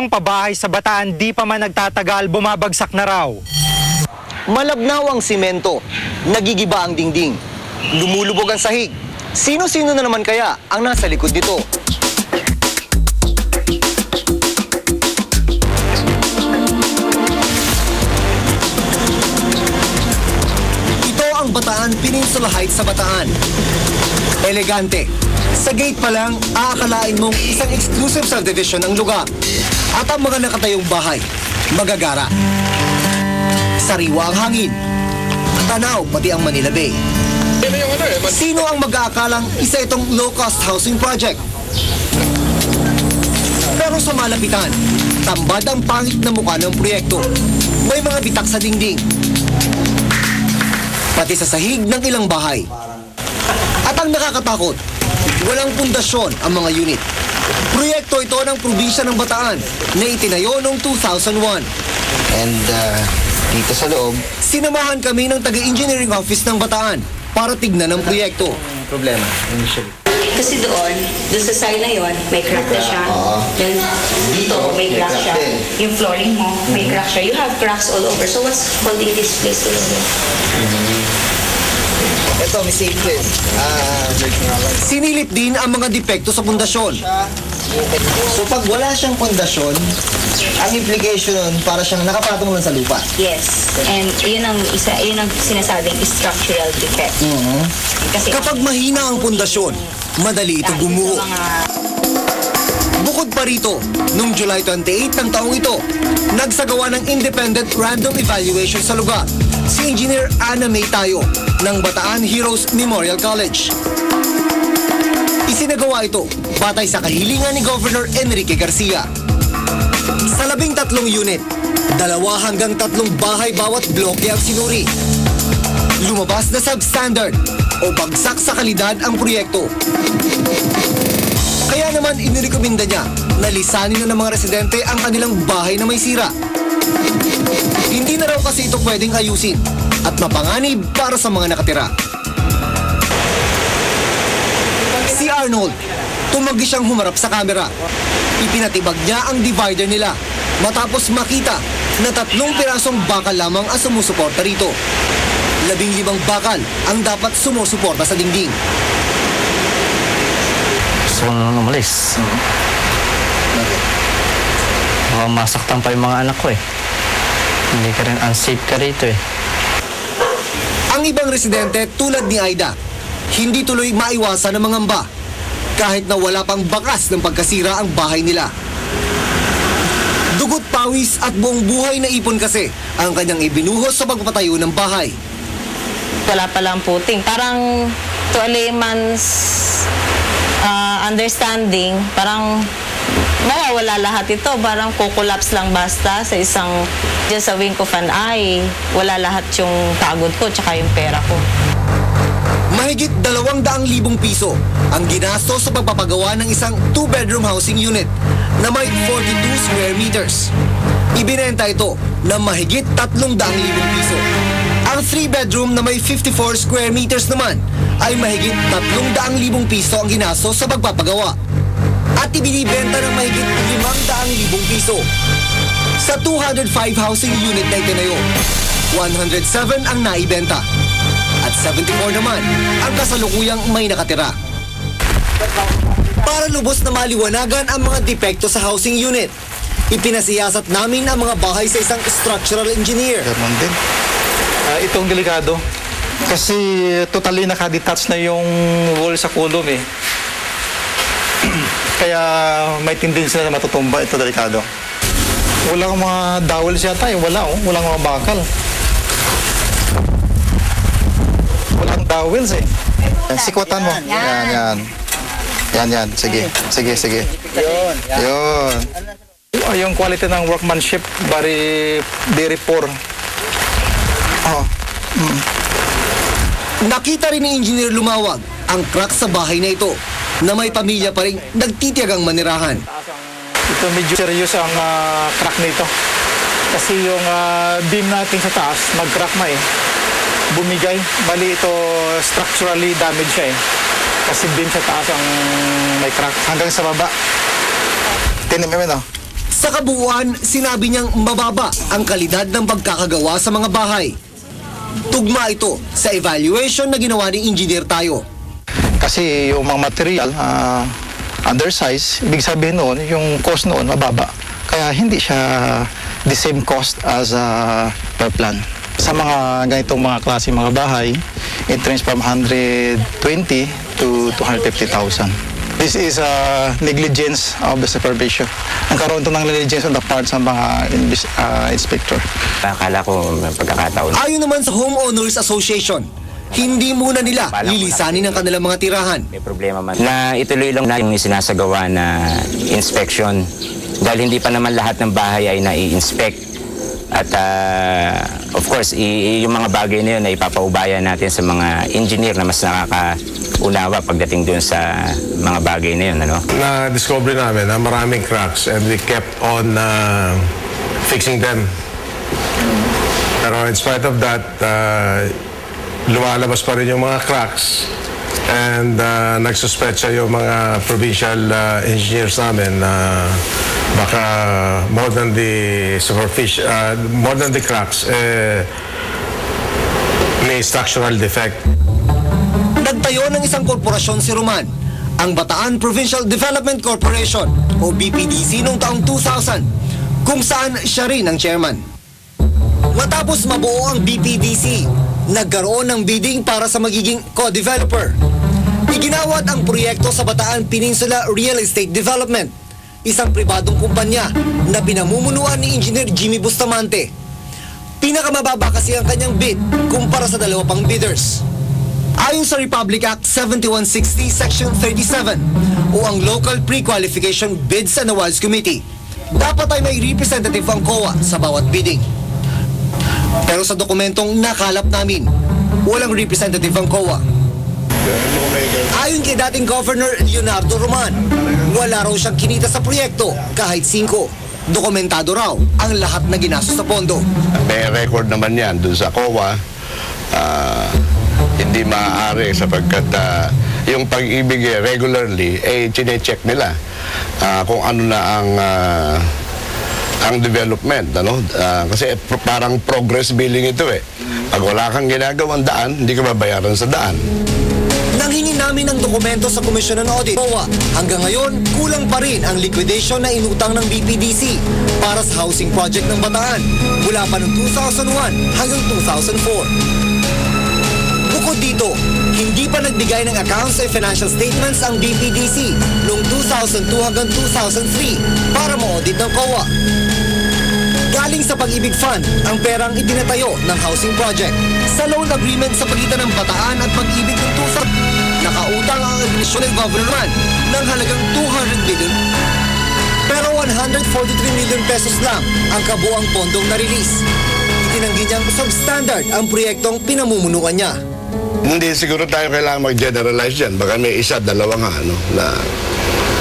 pitong pabahay sa Bataan di pa man nagtatagal, bumabagsak na raw. Malabnaw ang simento, nagigiba ang dingding, lumulubog ang sahig. Sino-sino na naman kaya ang nasa likod nito? Ito ang Bataan Peninsula Heights sa Bataan. Elegante. Sa gate pa lang, aakalain mong isang exclusive subdivision ang lugar. At ang mga nakatayong bahay, magagara. Sariwa ang hangin. Tanaw pati ang Manila Bay. Sino ang mag-aakalang isa itong low-cost housing project? Pero sa malapitan, tambad ang pangit na mukha ng proyekto. May mga bitak sa dingding. Pati sa sahig ng ilang bahay. At ang nakakatakot, walang pundasyon ang mga unit. Proyekto ito ng probinsya ng Bataan na itinayo noong 2001. And dito sa loob, Sinamahan kami ng taga-engineering office ng Bataan para tignan ang proyekto. problema initially. Kasi doon sa side na yon, may crack na siya. Then dito, may crack siya. Yung flooring mo, may crack siya. You have cracks all over. So what's holding this place together? Ito, may safe place. Sinilip din ang mga depekto sa pundasyon. So pag wala siyang pundasyon, ang implication nun, para siyang nakapatong lang sa lupa. Yes. And yun ang sinasabing structural defect. Kasi Kapag mahina ang pundasyon, madali ito gumuho. Bukod pa rito, noong July 28 ng taong ito, nagsagawa ng independent random evaluation sa lugar si Engineer Ana May Tayo ng Bataan Heroes Memorial College. Isinagawa ito batay sa kahilingan ni Governor Enrique Garcia. Sa 13 unit, 2 hanggang 3 bahay bawat bloke ang sinuri. Lumabas na substandard o bagsak sa kalidad ang proyekto. Kaya naman inirekomenda niya na lisanin na ng mga residente ang kanilang bahay na may sira. Hindi na raw kasi ito pwedeng ayusin at mapanganib para sa mga nakatira. Si Arnold, tumanggi siyang humarap sa kamera. Ipinatibag niya ang divider nila matapos makita na 3 pirasong bakal lamang ang sumusuporta rito. 15 bakal ang dapat sumusuporta sa dingding. Gusto ko na umalis. Baka masaktan pa yung mga anak ko eh. Hindi ka rin unsafe ka rito eh. Ang ibang residente tulad ni Aida, hindi tuloy maiwasan ng mangamba kahit na wala pang bakas ng pagkasira ang bahay nila. Dugot, pawis at buong buhay na ipon kasi ang kanyang ibinuhos sa pagpapatayo ng bahay. Wala palang puting. Parang to a layman's understanding, parang mawawala lahat ito. Parang kukulaps lang basta sa isang, just a wink of an eye. Wala lahat yung pagod ko tsaka yung pera ko. Mahigit 200,000 piso ang ginastos sa pagpapagawa ng isang 2-bedroom housing unit na may 42 square meters. Ibinenta ito na mahigit 300,000 piso. Ang 3-bedroom na may 54 square meters naman ay mahigit 300,000 piso ang ginastos sa pagpapagawa. At ibinibenta ng mahigit 500,000 piso. Sa 205 housing unit na itinayo, 107 ang naibenta. At 74 naman ang kasalukuyang may nakatira. Para lubos na maliwanagan ang mga depekto sa housing unit, ipinasiyasat namin ang mga bahay sa isang structural engineer. Ganun din. Itong delikado kasi totally nakadetach na yung wall sa kulom eh. Kaya may tendency na matutumba. Ito delikado. Walang mga dowels yata eh. Walang mga bakal. Walang dowels eh. Sikwatan mo. Yan. Sige. Yun. Yung quality ng workmanship, very poor. Nakita rin ni Engineer Lumawag ang crack sa bahay na ito na may pamilya pa rin nagtitiyagang manirahan. Ito medyo serious ang crack nito. Kasi yung beam natin sa taas, nag-crack na eh. Bumigay. Bali ito structurally damaged siya eh. Kasi beam sa taas ang may crack. Hanggang sa baba. Tinim mo. Sa kabuuan, sinabi niyang mababa ang kalidad ng pagkakagawa sa mga bahay. Tugma ito sa evaluation na ginawa ni Engineer Tayo. Kasi yung mga material, undersize, ibig sabihin noon, yung cost noon mababa. Kaya hindi siya the same cost as per plan. Sa mga ganitong mga klase mga bahay, it ranges from 120 to 250,000. This is negligence of the supervision. Nagkaroon ito ng negligence on the part sa mga inspector. Akala ko may pagkakataon. Ayon naman sa Homeowners Association, hindi muna nila lilisanin ang kanilang mga tirahan. May problema man. Na ituloy lang na yung sinasagawa na inspection. Dahil hindi pa naman lahat ng bahay ay nai-inspect. At of course, yung mga bagay na yun ay ipapaubaya natin sa mga engineer na mas nakakaunawa pagdating doon sa mga bagay na yun. Ano? Na-discover namin na maraming cracks and we kept on fixing them. Pero in spite of that, lumalabas pa rin yung mga cracks and nagsuspecha yung mga provincial engineers namin na baka more than the superficial, more than the cracks, may structural defect. Nagtayo ng isang korporasyon si Roman, ang Bataan Provincial Development Corporation o BPDC noong taong 2000, kung saan siya rin ang chairman. Matapos mabuo ang BPDC, nagkaroon ng bidding para sa magiging co-developer. Iginawad ang proyekto sa Bataan Peninsula Real Estate Development, isang pribadong kumpanya na pinamumunuan ni Engineer Jimmy Bustamante. Pinakamababa kasi ang kanyang bid kumpara sa dalawa pang bidders. Ayon sa Republic Act 7160 Section 37 o ang Local Pre-Qualification Bids and Awards Committee, dapat ay may representative ang COA sa bawat bidding. Pero sa dokumentong nakalap namin, walang representative ang COA. Ayon kay dating Governor Leonardo Roman, wala raw siyang kinita sa proyekto kahit 5. Dokumentado raw ang lahat na ginastos sa pondo. May record naman yan dun sa COA. Hindi maaari sapagkat yung pag-ibig regularly, chine-check nila kung ano na ang development. Ano? Kasi parang progress billing ito eh. Pag wala kang ginagawang daan, hindi ka babayaran sa daan. Nanghingi namin ng dokumento sa Komisyon ng Audit. Hanggang ngayon, kulang pa rin ang liquidation na inutang ng BPDC para sa housing project ng Bataan mula pa noong 2001 hanggang 2004. Bukod dito, hindi pa nagbigay ng accounts at financial statements ang BPDC noong 2002 hanggang 2003 para ma-audit ng COA. Galing sa Pag-ibig Fund ang perang itinatayo ng housing project. Sa loan agreement sa pagitan ng Bataan at Pag-ibig ng 2000, nakautang ang National Government ng halagang 200 billion. Pero 143 million pesos lang ang kabuang pondong na-release. Itinanggi niyang substandard ang proyektong pinamumunuan niya. Hindi siguro tayo kailangan mag-generalize yan. Baka may isa, dalawa nga, no, na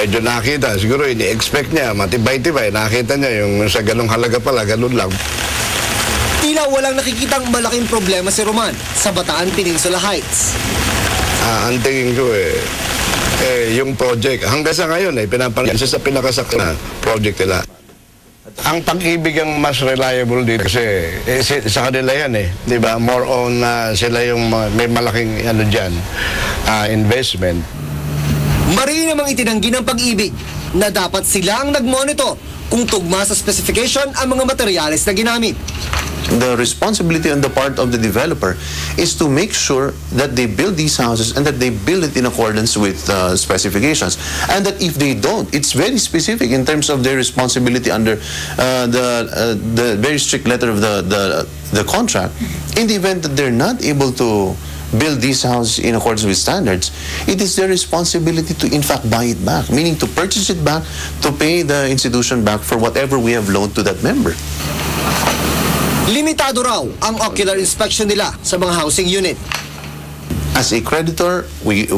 medyo nakita. Siguro ini-expect niya, matibay-tibay. Nakita niya yung sa ganong halaga pala, ganun lang. Tila walang nakikitang malaking problema si Roman sa Bataan Peninsula Heights. Ang tingin ko yung project, hanggang sa ngayon pinapansin sa pinakasak na project nila. Ang Pag-ibig ang mas reliable dito kasi sa kanila yan di ba? More on sila yung may malaking investment. Mariin namang itinanggi ng Pag-ibig na dapat sila ang nag-monitor kung tugma sa specification ang mga materyales na ginamit. The responsibility on the part of the developer is to make sure that they build these houses and that they build it in accordance with specifications. And that if they don't, it's very specific in terms of their responsibility under the very strict letter of the contract. In the event that they're not able to build these houses in accordance with standards, it is their responsibility to in fact buy it back, meaning to purchase it back, to pay the institution back for whatever we have loaned to that member. Limitado raw ang ocular inspection nila sa mga housing unit. As a creditor, we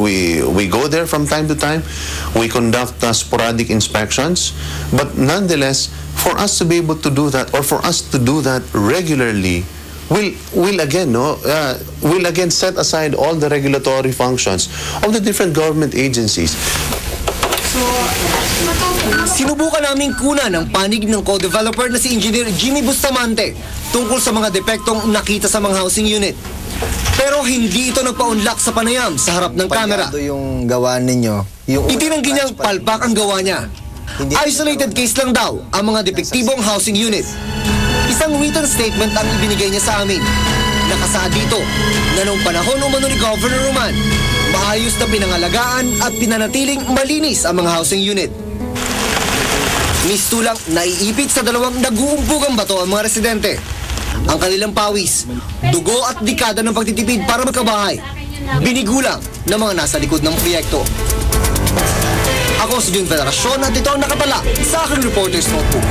go there from time to time. We conduct sporadic inspections. But nonetheless, for us to be able to do that, or for us to do that regularly, will again set aside all the regulatory functions of the different government agencies. Sinubukan naming kunan ng panig ng co-developer na si Engineer Jimmy Bustamante tungkol sa mga depektong nakita sa mga housing unit. Pero hindi ito nagpaunlak sa panayam sa harap ng kamera. Ito yung gawa ninyo. Yung Itinanggi niyang palpak ang gawa niya. Isolated case lang daw ang mga depektibong housing unit. Isang written statement ang ibinigay niya sa amin. Nakasaad dito na noong panahon umano ni Governor Roman, maayos na pinangalagaan at pinanatiling malinis ang mga housing unit. Mistulang naiipit sa dalawang nag-uumpugang bato ang mga residente. Ang kanilang pawis, dugo at dekada ng pagtitipid para magkabahay, binigulang ng mga nasa likod ng proyekto. Ako si Jun Veneracion at ito ang nakatala sa aking Reporter's Notebook.